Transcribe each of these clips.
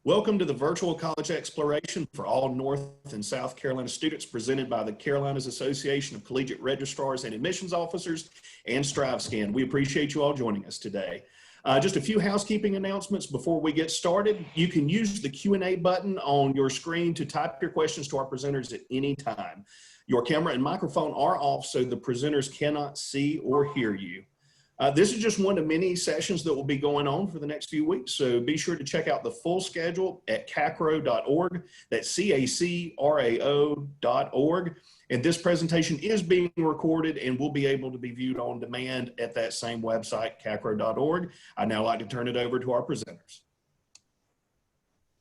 Welcome to the virtual college exploration for all North and South Carolina students presented by the Carolinas Association of Collegiate Registrars and Admissions Officers and StriveScan. We appreciate you all joining us today. Just a few housekeeping announcements before we get started. You can use the Q&A button on your screen to type your questions to our presenters at any time. Your camera and microphone are off so the presenters cannot see or hear you. This is just one of many sessions that will be going on for the next few weeks, so be sure to check out the full schedule at CACRAO.org. That's CACRAO.org. And this presentation is being recorded and will be able to be viewed on demand at that same website, CACRAO.org. I'd now like to turn it over to our presenters.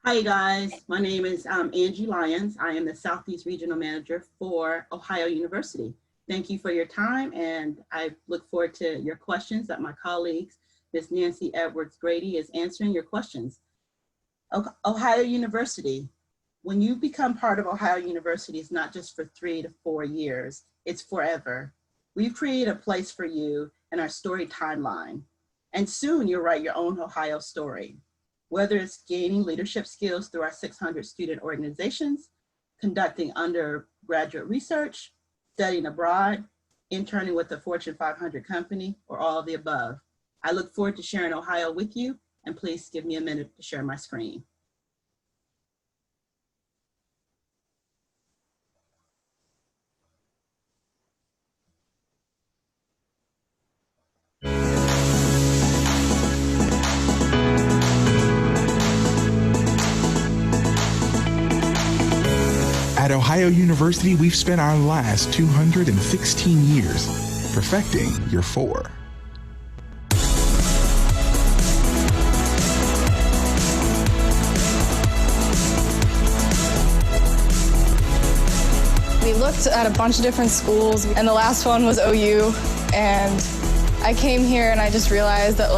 Hi guys, my name is Angie Lyons. I am the Southeast Regional Manager for Ohio University. Thank you for your time, and I look forward to your questions that my colleagues, Ms. Nancy Edwards-Grady, is answering your questions. Ohio University. When you become part of Ohio University, it's not just for 3 to 4 years, it's forever. We've created a place for you in our story timeline, and soon you'll write your own Ohio story. Whether it's gaining leadership skills through our 600 student organizations, conducting undergraduate research, studying abroad, interning with a Fortune 500 company, or all of the above. I look forward to sharing Ohio with you, and please give me a minute to share my screen. At Ohio University, we've spent our last 216 years perfecting your 4. We looked at a bunch of different schools, and the last one was OU, and I came here and I just realized that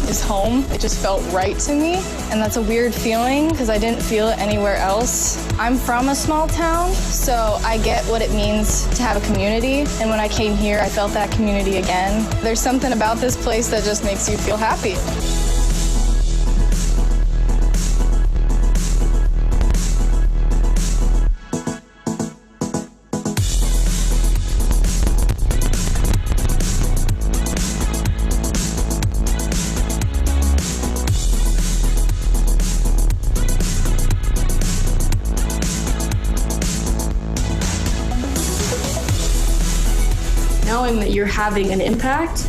it's home. It just felt right to me, and that's a weird feeling because I didn't feel it anywhere else. I'm from a small town, so I get what it means to have a community, and when I came here, I felt that community again. There's something about this place that just makes you feel happy. Knowing that you're having an impact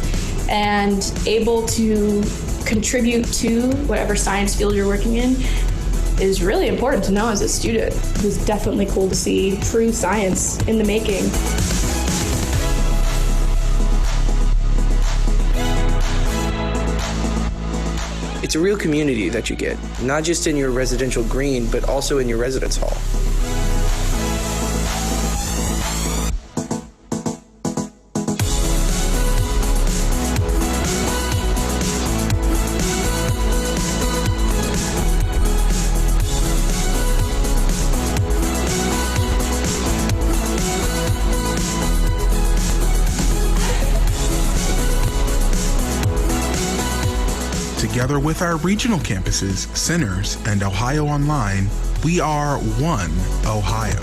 and able to contribute to whatever science field you're working in is really important to know as a student. It was definitely cool to see true science in the making. It's a real community that you get, not just in your residential green, but also in your residence hall. Together with our regional campuses, centers, and Ohio Online, we are One Ohio.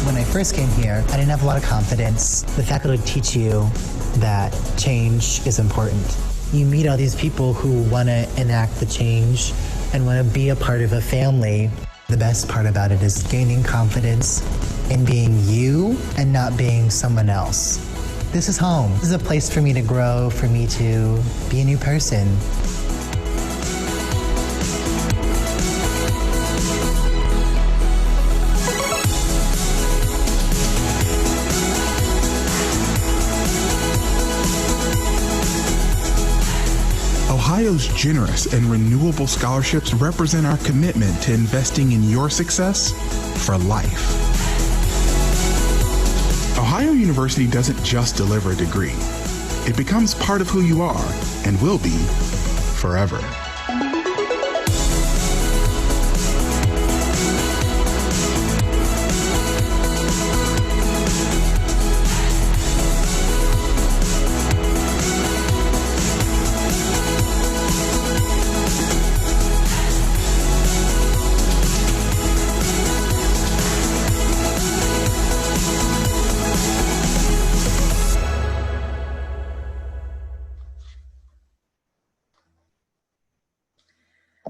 When I first came here, I didn't have a lot of confidence. The faculty teach you that change is important. You meet all these people who want to enact the change and want to be a part of a family. The best part about it is gaining confidence in being you and not being someone else. This is home. This is a place for me to grow, for me to be a new person. Ohio's generous and renewable scholarships represent our commitment to investing in your success for life. Ohio University doesn't just deliver a degree. It becomes part of who you are and will be forever.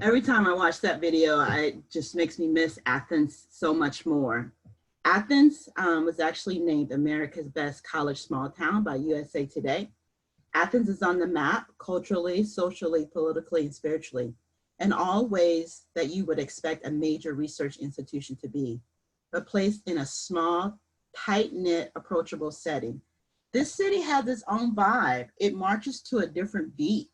Every time I watch that video, it just makes me miss Athens so much more. Athens was actually named America's Best College Small Town by USA Today. Athens is on the map culturally, socially, politically, and spiritually, in all ways that you would expect a major research institution to be, but placed in a small, tight-knit, approachable setting. This city has its own vibe. It marches to a different beat.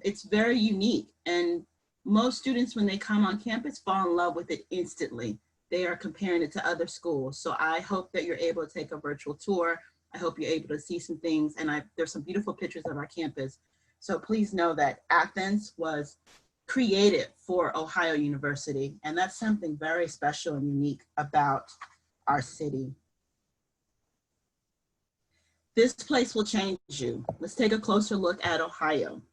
It's very unique, and most students, when they come on campus, fall in love with it instantly. They are comparing it to other schools. So I hope that you're able to take a virtual tour. I hope you're able to see some things, and there's some beautiful pictures of our campus. So please know that Athens was created for Ohio University, and that's something very special and unique about our city. This place will change you. Let's take a closer look at Ohio.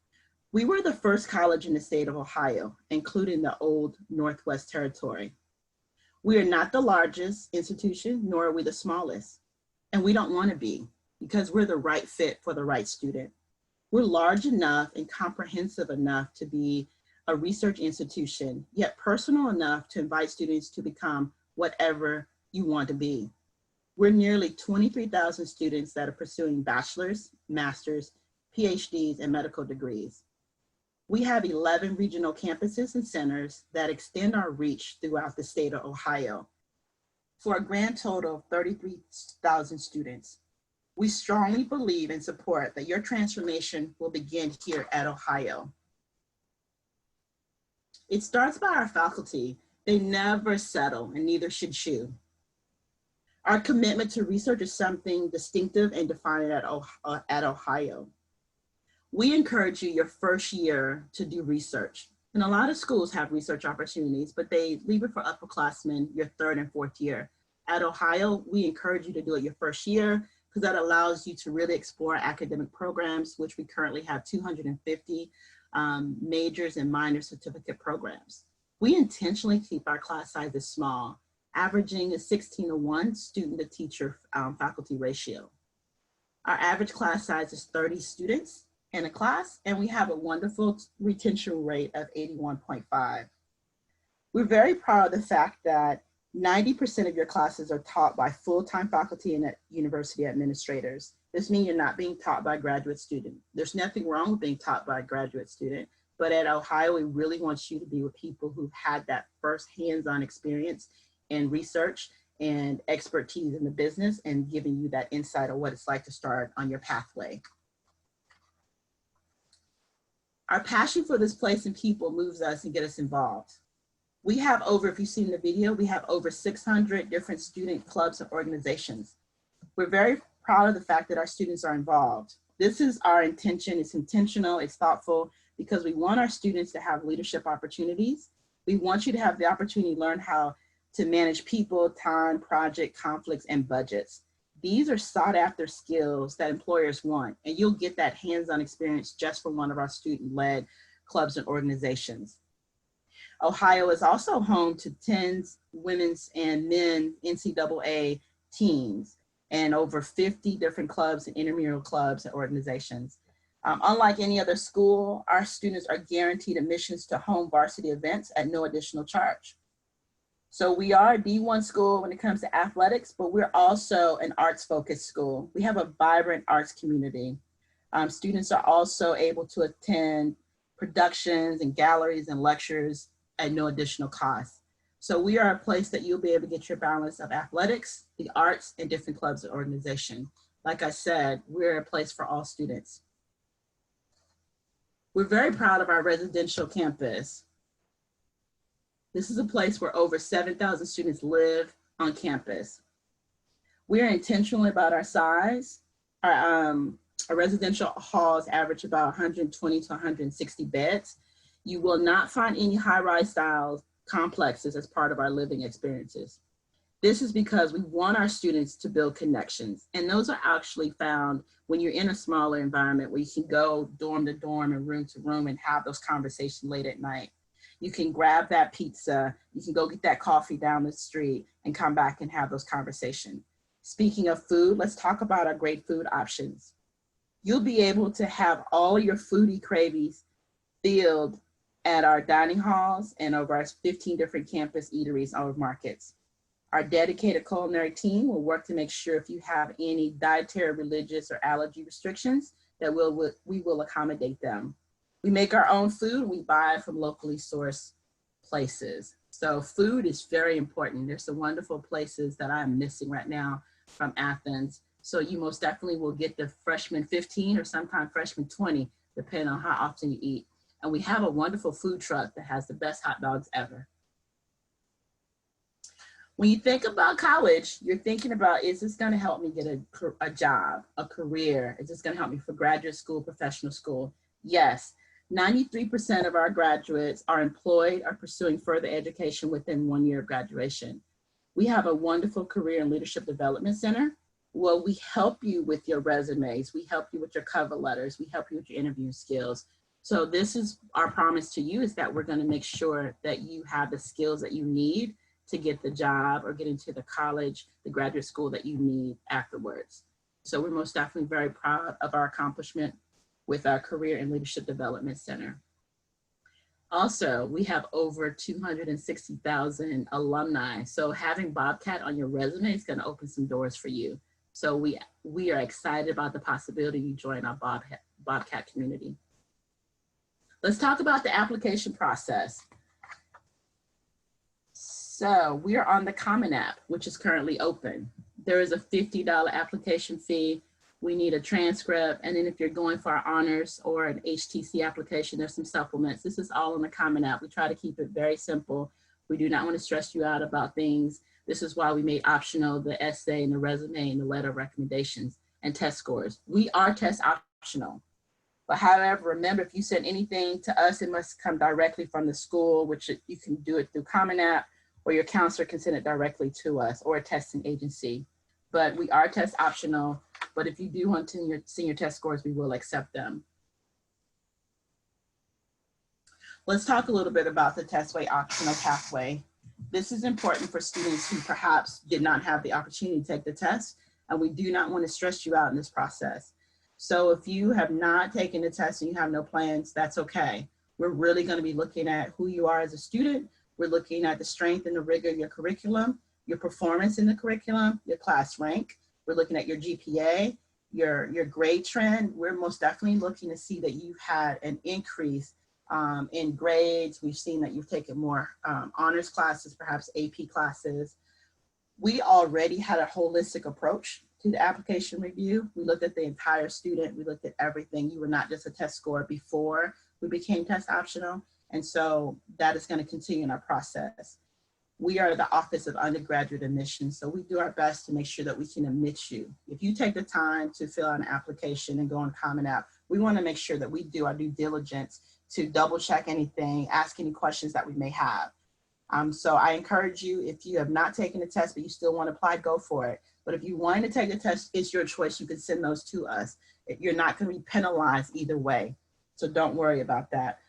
We were the first college in the state of Ohio, including the old Northwest Territory. We are not the largest institution, nor are we the smallest. And we don't want to be, because we're the right fit for the right student. We're large enough and comprehensive enough to be a research institution, yet personal enough to invite students to become whatever you want to be. We're nearly 23,000 students that are pursuing bachelor's, master's, PhDs, and medical degrees. We have 11 regional campuses and centers that extend our reach throughout the state of Ohio for a grand total of 33,000 students. We strongly believe and support that your transformation will begin here at Ohio. It starts by our faculty. They never settle, and neither should you. Our commitment to research is something distinctive and defining at Ohio. We encourage you your first year to do research. And a lot of schools have research opportunities, but they leave it for upperclassmen your third and fourth year. At Ohio, we encourage you to do it your first year, because that allows you to really explore academic programs, which we currently have 250 majors and minor certificate programs. We intentionally keep our class sizes small, averaging a 16:1 student to teacher faculty ratio. Our average class size is 30 students in a class, and we have a wonderful retention rate of 81.5. We're very proud of the fact that 90% of your classes are taught by full-time faculty and university administrators. This means you're not being taught by a graduate student. There's nothing wrong with being taught by a graduate student, but at Ohio, we really want you to be with people who've had that first hands-on experience in research and expertise in the business, and giving you that insight of what it's like to start on your pathway. Our passion for this place and people moves us and get us involved. We have if you've seen the video, we have over 600 different student clubs and organizations. We're very proud of the fact that our students are involved. This is our intention. It's intentional, it's thoughtful, because we want our students to have leadership opportunities. We want you to have the opportunity to learn how to manage people, time, project, conflicts, and budgets. These are sought after skills that employers want, and you'll get that hands-on experience just from one of our student-led clubs and organizations. Ohio is also home to 10 women's and men NCAA teams and over 50 different clubs and intramural clubs and organizations. Unlike any other school, our students are guaranteed admissions to home varsity events at no additional charge. So we are a D1 school when it comes to athletics, but we're also an arts-focused school. We have a vibrant arts community. Students are also able to attend productions and galleries and lectures at no additional cost. So we are a place that you'll be able to get your balance of athletics, the arts, and different clubs and organizations. Like I said, we're a place for all students. We're very proud of our residential campus. This is a place where over 7,000 students live on campus. We are intentional about our size. Our residential halls average about 120 to 160 beds. You will not find any high-rise style complexes as part of our living experiences. This is because we want our students to build connections, and those are actually found when you're in a smaller environment where you can go dorm to dorm and room to room and have those conversations late at night. You can grab that pizza, you can go get that coffee down the street and come back and have those conversations. Speaking of food, let's talk about our great food options. You'll be able to have all your foodie cravings filled at our dining halls and over our 15 different campus eateries or markets. Our dedicated culinary team will work to make sure if you have any dietary, religious, or allergy restrictions, that we will accommodate them. We make our own food. We buy from locally sourced places. So food is very important. There's some wonderful places that I'm missing right now from Athens. So you most definitely will get the freshman 15 or sometimes freshman 20, depending on how often you eat. And we have a wonderful food truck that has the best hot dogs ever. When you think about college, you're thinking about, is this gonna help me get a job, a career? Is this gonna help me for graduate school, professional school? Yes, 93% of our graduates are employed or pursuing further education within 1 year of graduation. We have a wonderful career and leadership development center. Well, we help you with your resumes. We help you with your cover letters. We help you with your interview skills. So this is our promise to you, is that we're gonna make sure that you have the skills that you need to get the job or get into the college, the graduate school that you need afterwards. So we're most definitely very proud of our accomplishment with our Career and Leadership Development Center. Also, we have over 260,000 alumni. So having Bobcat on your resume is gonna open some doors for you. So we are excited about the possibility you join our Bobcat community. Let's talk about the application process. So we are on the Common App, which is currently open. There is a $50 application fee. We need a transcript. And then if you're going for our honors or an HTC application, there's some supplements. This is all on the Common App. We try to keep it very simple. We do not want to stress you out about things. This is why we made optional the essay and the resume and the letter of recommendations and test scores. We are test optional. But however, remember, if you send anything to us, it must come directly from the school, which you can do it through Common App, or your counselor can send it directly to us, or a testing agency. But we are test optional. But if you do want to send your test scores, we will accept them. Let's talk a little bit about the Testway optional pathway. This is important for students who perhaps did not have the opportunity to take the test, and we do not want to stress you out in this process. So if you have not taken the test and you have no plans, that's okay. We're really going to be looking at who you are as a student. We're looking at the strength and the rigor of your curriculum, your performance in the curriculum, your class rank. We're looking at your GPA, your grade trend. We're most definitely looking to see that you've had an increase in grades. We've seen that you've taken more honors classes, perhaps AP classes. We already had a holistic approach to the application review. We looked at the entire student. We looked at everything. You were not just a test score before we became test optional. And so that is going to continue in our process. We are the Office of Undergraduate Admissions, so we do our best to make sure that we can admit you. If you take the time to fill out an application and go on Common App, we want to make sure that we do our due diligence to double check anything, ask any questions that we may have. So I encourage you, if you have not taken the test, but you still want to apply, go for it. But if you want to take the test, it's your choice. You can send those to us. You're not going to be penalized either way. So don't worry about that.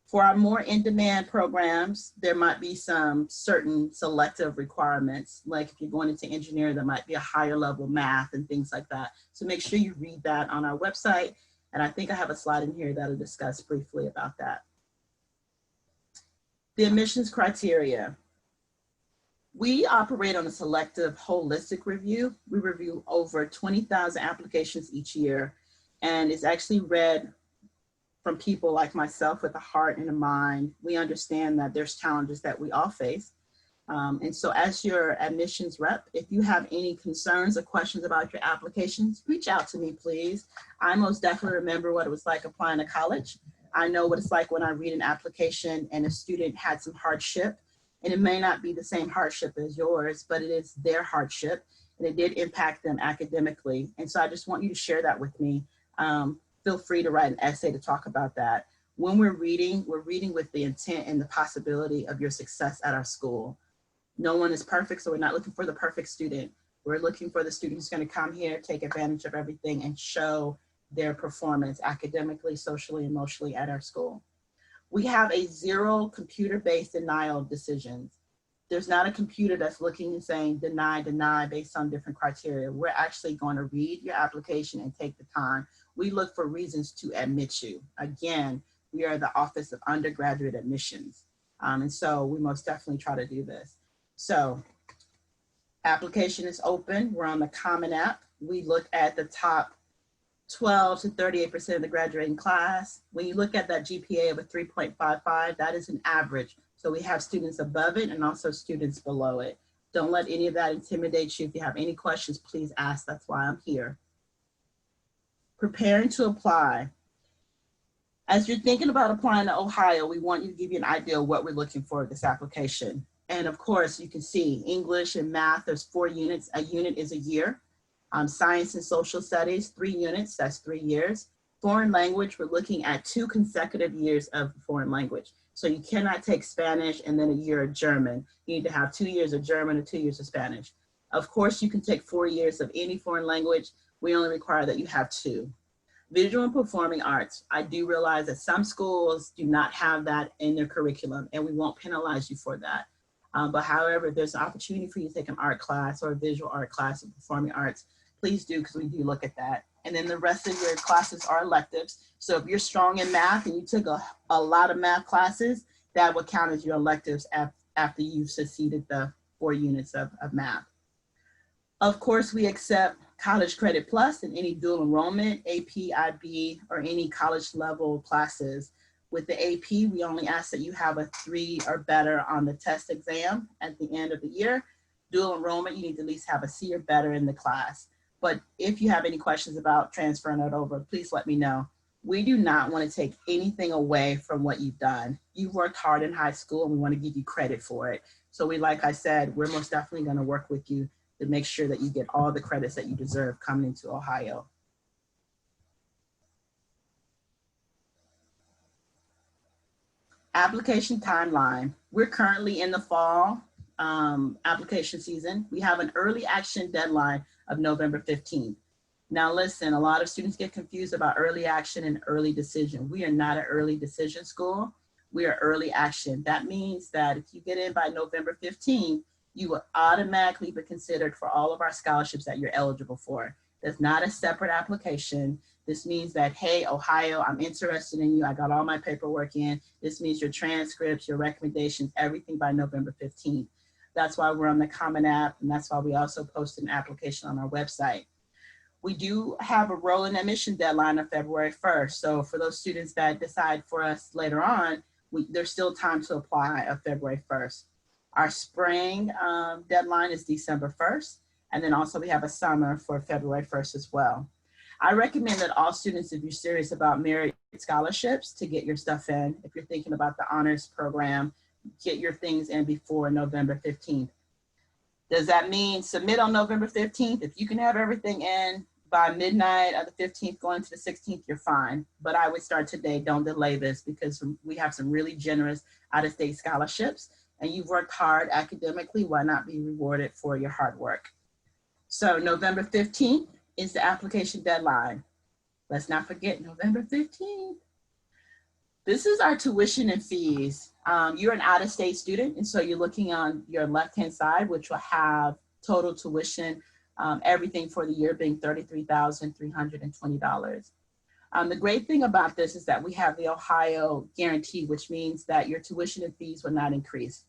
For our more in-demand programs, there might be some certain selective requirements. Like if you're going into engineering, there might be a higher level math and things like that. So make sure you read that on our website. And I think I have a slide in here that'll discuss briefly about that. The admissions criteria. We operate on a selective holistic review. We review over 20,000 applications each year, and it's actually read from people like myself with a heart and a mind. We understand that there's challenges that we all face. And so as your admissions rep, if you have any concerns or questions about your applications, reach out to me, please. I most definitely remember what it was like applying to college. I know what it's like when I read an application and a student had some hardship, and it may not be the same hardship as yours, but it is their hardship, and it did impact them academically. And so I just want you to share that with me. Feel free to write an essay to talk about that. When we're reading with the intent and the possibility of your success at our school. No one is perfect, so we're not looking for the perfect student. We're looking for the student who's going to come here, take advantage of everything, and show their performance academically, socially, emotionally at our school. We have a zero computer-based denial of decisions. There's not a computer that's looking and saying deny, deny based on different criteria. We're actually going to read your application and take the time. We look for reasons to admit you. Again, We are the Office of Undergraduate Admissions. And so we most definitely try to do this. So application is open. We're on the Common App. We look at the top 12 to 38% of the graduating class. When you look at that GPA of a 3.55, that is an average. So we have students above it and also students below it. Don't let any of that intimidate you. If you have any questions, please ask. That's why I'm here. Preparing to apply. As you're thinking about applying to Ohio, we want you to give you an idea of what we're looking for with this application. And of course, you can see English and math, there's 4 units. A unit is a year. Science and social studies, 3 units, that's 3 years. Foreign language, we're looking at 2 consecutive years of foreign language. So you cannot take Spanish and then a year of German. You need to have 2 years of German and 2 years of Spanish. Of course, you can take 4 years of any foreign language. We only require that you have 2. Visual and performing arts. I do realize that some schools do not have that in their curriculum, and we won't penalize you for that. But however, there's an opportunity for you to take an art class or a visual art class in performing arts. Please do, because we do look at that. And then the rest of your classes are electives. So if you're strong in math and you took a lot of math classes, that would count as your electives after you've succeeded the 4 units of math. Of course, we accept College Credit Plus and any dual enrollment, AP, IB, or any college level classes. With the AP, we only ask that you have a 3 or better on the test exam at the end of the year. Dual enrollment, you need to at least have a C or better in the class. But if you have any questions about transferring it over, please let me know. We do not want to take anything away from what you've done. You've worked hard in high school and we want to give you credit for it. So like I said, we're most definitely going to work with you to make sure that you get all the credits that you deserve coming into Ohio. Application timeline. We're currently in the fall application season. We have an early action deadline of November 15th. Now listen, a lot of students get confused about early action and early decision. We are not an early decision school. We are early action. That means that if you get in by November 15th, you will automatically be considered for all of our scholarships that you're eligible for. That's not a separate application. This means that, hey, Ohio, I'm interested in you. I got all my paperwork in. This means your transcripts, your recommendations, everything by November 15th. That's why we're on the Common App, and that's why we also post an application on our website. We do have a rolling admission deadline of February 1st. So for those students that decide for us later on, there's still time to apply of February 1st. Our spring deadline is December 1st. And then also we have a summer for February 1st as well. I recommend that all students, if you're serious about merit scholarships, to get your stuff in. If you're thinking about the honors program, get your things in before November 15th. Does that mean submit on November 15th? If you can have everything in by midnight of the 15th going to the 16th, you're fine. But I would start today. Don't delay this, because we have some really generous out-of-state scholarships, and you've worked hard academically. Why not be rewarded for your hard work? So November 15th is the application deadline. Let's not forget November 15th. This is our tuition and fees. You're an out-of-state student, and so you're looking on your left-hand side, which will have total tuition, everything for the year being $33,320. The great thing about this is that we have the Ohio guarantee, which means that your tuition and fees will not increase.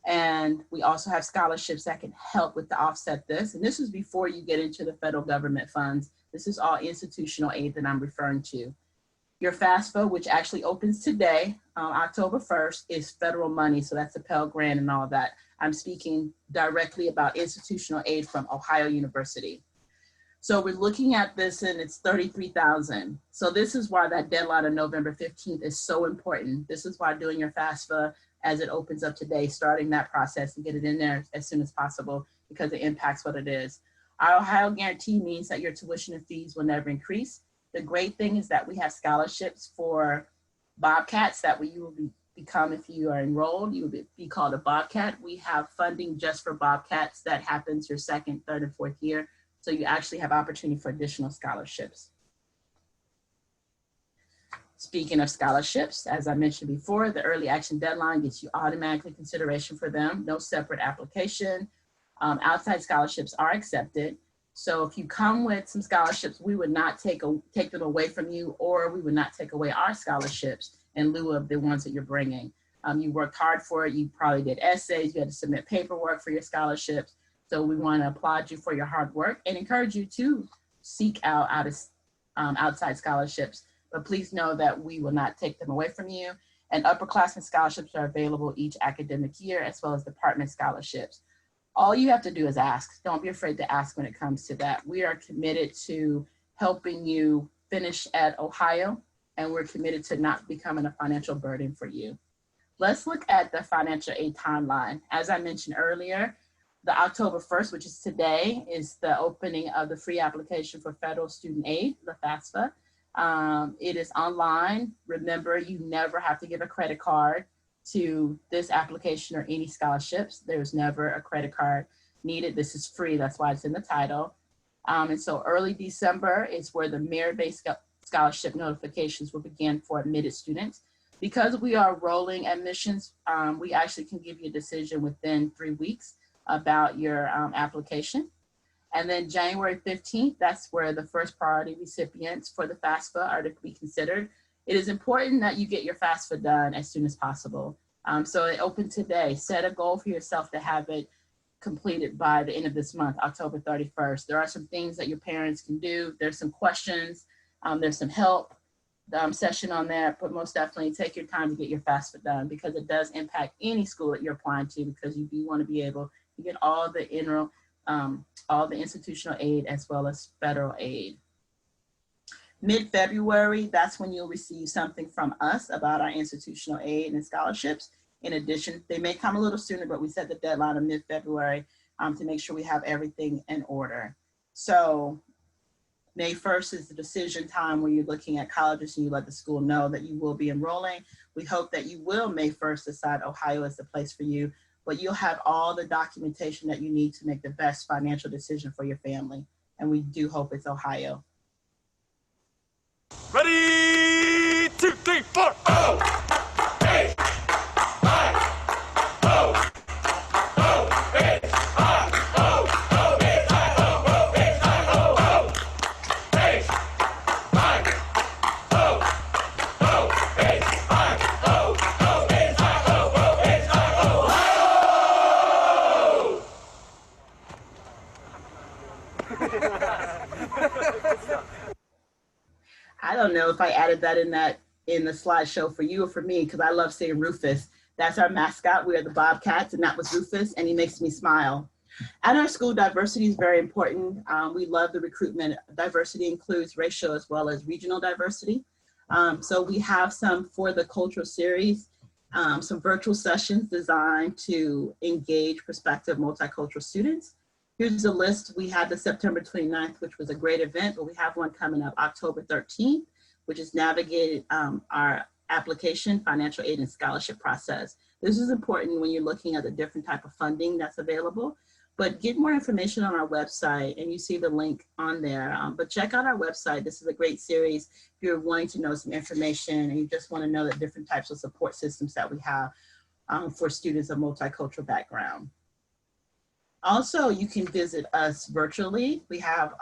And we also have scholarships that can help with the offset this. And this is before you get into the federal government funds. This is all institutional aid that I'm referring to. Your FAFSA, which actually opens today, October 1st, is federal money. So that's a Pell Grant and all of that. I'm speaking directly about institutional aid from Ohio University. So we're looking at this and it's $33,000. So this is why that deadline of November 15th is so important. This is why doing your FAFSA as it opens up today, starting that process and get it in there as soon as possible, because it impacts what it is. Our Ohio guarantee means that your tuition and fees will never increase. The great thing is that we have scholarships for Bobcats that you will become if you are enrolled. You will be called a Bobcat. We have funding just for Bobcats that happens your 2nd, 3rd, and 4th year. So you actually have opportunity for additional scholarships. Speaking of scholarships, as I mentioned before, the early action deadline gets you automatically consideration for them, no separate application. Outside scholarships are accepted. So if you come with some scholarships, we would not take them away from you, or we would not take away our scholarships in lieu of the ones that you're bringing. You worked hard for it. You probably did essays. You had to submit paperwork for your scholarships. So we want to applaud you for your hard work and encourage you to seek out outside scholarships. But please know that we will not take them away from you. And upperclassmen scholarships are available each academic year, as well as department scholarships. All you have to do is ask. Don't be afraid to ask when it comes to that. We are committed to helping you finish at Ohio, and we're committed to not becoming a financial burden for you. Let's look at the financial aid timeline. As I mentioned earlier, the October 1st, which is today, is the opening of the free application for federal student aid, the FAFSA. It is online. Remember, you never have to give a credit card to this application or any scholarships. There's never a credit card needed. This is free. That's why it's in the title. And so early December is where the merit-based scholarship notifications will begin for admitted students. Because we are rolling admissions, we actually can give you a decision within 3 weeks about your application. And then January 15th, that's where the first priority recipients for the FAFSA are to be considered. It is important that you get your FAFSA done as soon as possible. So it opened today. Set a goal for yourself to have it completed by the end of this month, October 31st. There are some things that your parents can do. There's some questions, there's some help session on that, but most definitely take your time to get your FAFSA done, because it does impact any school that you're applying to, because you do want to be able to get all the institutional aid as well as federal aid. Mid-February, that's when you'll receive something from us about our institutional aid and scholarships. In addition, they may come a little sooner, but we set the deadline of mid-February to make sure we have everything in order. So May 1st is the decision time where you're looking at colleges and you let the school know that you will be enrolling. We hope that you will May 1st decide Ohio is the place for you, but you'll have all the documentation that you need to make the best financial decision for your family. And we do hope it's Ohio. Ready, 2, 3, 4. Oh! Hey! I don't know if I added that in the slideshow for you or for me, because I love seeing Rufus. That's our mascot. We are the Bobcats, and that was Rufus, and he makes me smile. At our school, diversity is very important. We love the recruitment. Diversity includes racial as well as regional diversity. So we have some for the cultural series, some virtual sessions designed to engage prospective multicultural students. Here's the list. We had the September 29th, which was a great event, but we have one coming up October 13th, which is navigating our application, financial aid, and scholarship process. This is important when you're looking at the different type of funding that's available, but get more information on our website, and you see the link on there. But check out our website. This is a great series if you're wanting to know some information and you just want to know the different types of support systems that we have for students of multicultural background. Also, you can visit us virtually. We have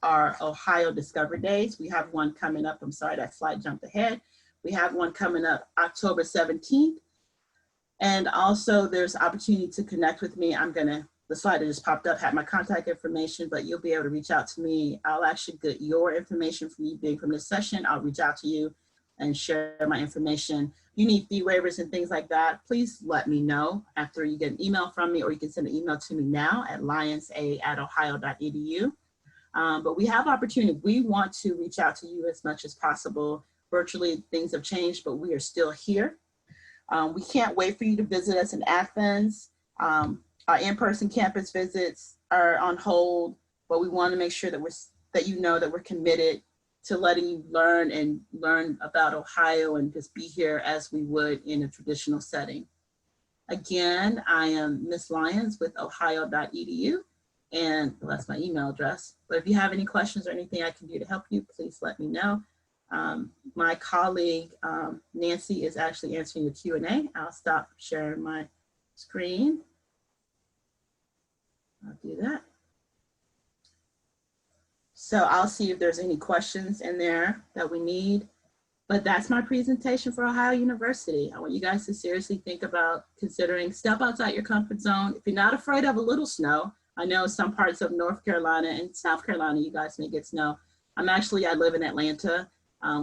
our Ohio Discovery Days. We have one coming up. I'm sorry, that slide jumped ahead. We have one coming up October 17th. And also there's opportunity to connect with me. The slide that just popped up had my contact information, but you'll be able to reach out to me. I'll actually get your information from you being from this session. I'll reach out to you and share my information. You need fee waivers and things like that, please let me know after you get an email from me, or you can send an email to me now at lions@ohio.edu. But we have opportunity. We want to reach out to you as much as possible. Virtually, things have changed, but we are still here. We can't wait for you to visit us in Athens. Our in-person campus visits are on hold, but we want to make sure that you know that we're committed to letting you learn about Ohio and just be here as we would in a traditional setting. Again, I am Ms. Lyons with ohio.edu, and that's my email address. But if you have any questions or anything I can do to help you, please let me know. My colleague, Nancy, is actually answering the Q&A. I'll stop sharing my screen. I'll do that. So I'll see if there's any questions in there that we need. But that's my presentation for Ohio University. I want you guys to seriously think about considering step outside your comfort zone. If you're not afraid of a little snow, I know some parts of North Carolina and South Carolina, you guys may get snow. I live in Atlanta.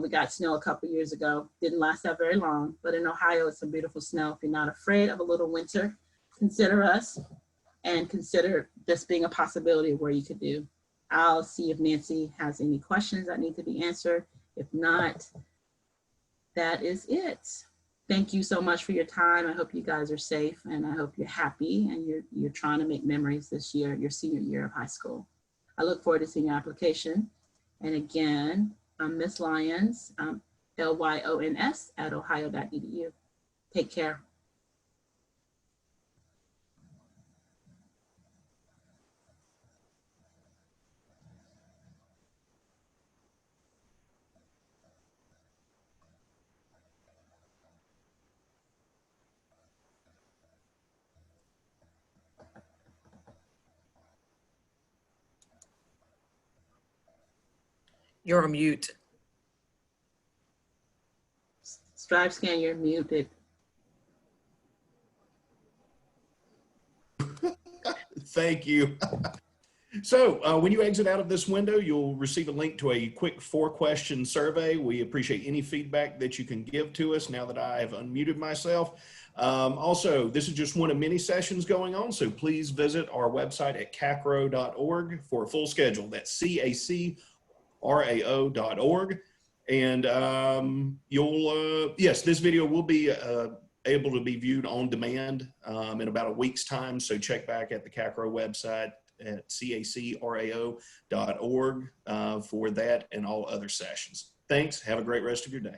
We got snow a couple years ago. Didn't last that very long, but in Ohio, it's some beautiful snow. If you're not afraid of a little winter, consider us and consider this being a possibility of where you could do. I'll see if Nancy has any questions that need to be answered. If not, that is it. Thank you so much for your time. I hope you guys are safe and I hope you're happy and you're trying to make memories this year, your senior year of high school. I look forward to seeing your application. And again, I'm Miss Lyons, Lyons at ohio.edu. Take care. You're on mute. StriveScan, you're muted. Thank you. So when you exit out of this window, you'll receive a link to a quick 4-question survey. We appreciate any feedback that you can give to us now that I have unmuted myself. Also, this is just one of many sessions going on, so please visit our website at CACRAO.org for a full schedule. That's CACRAO.org. And yes, this video will be able to be viewed on demand in about a week's time. So check back at the CACRAO website at CACRAO.org for that and all other sessions. Thanks. Have a great rest of your day.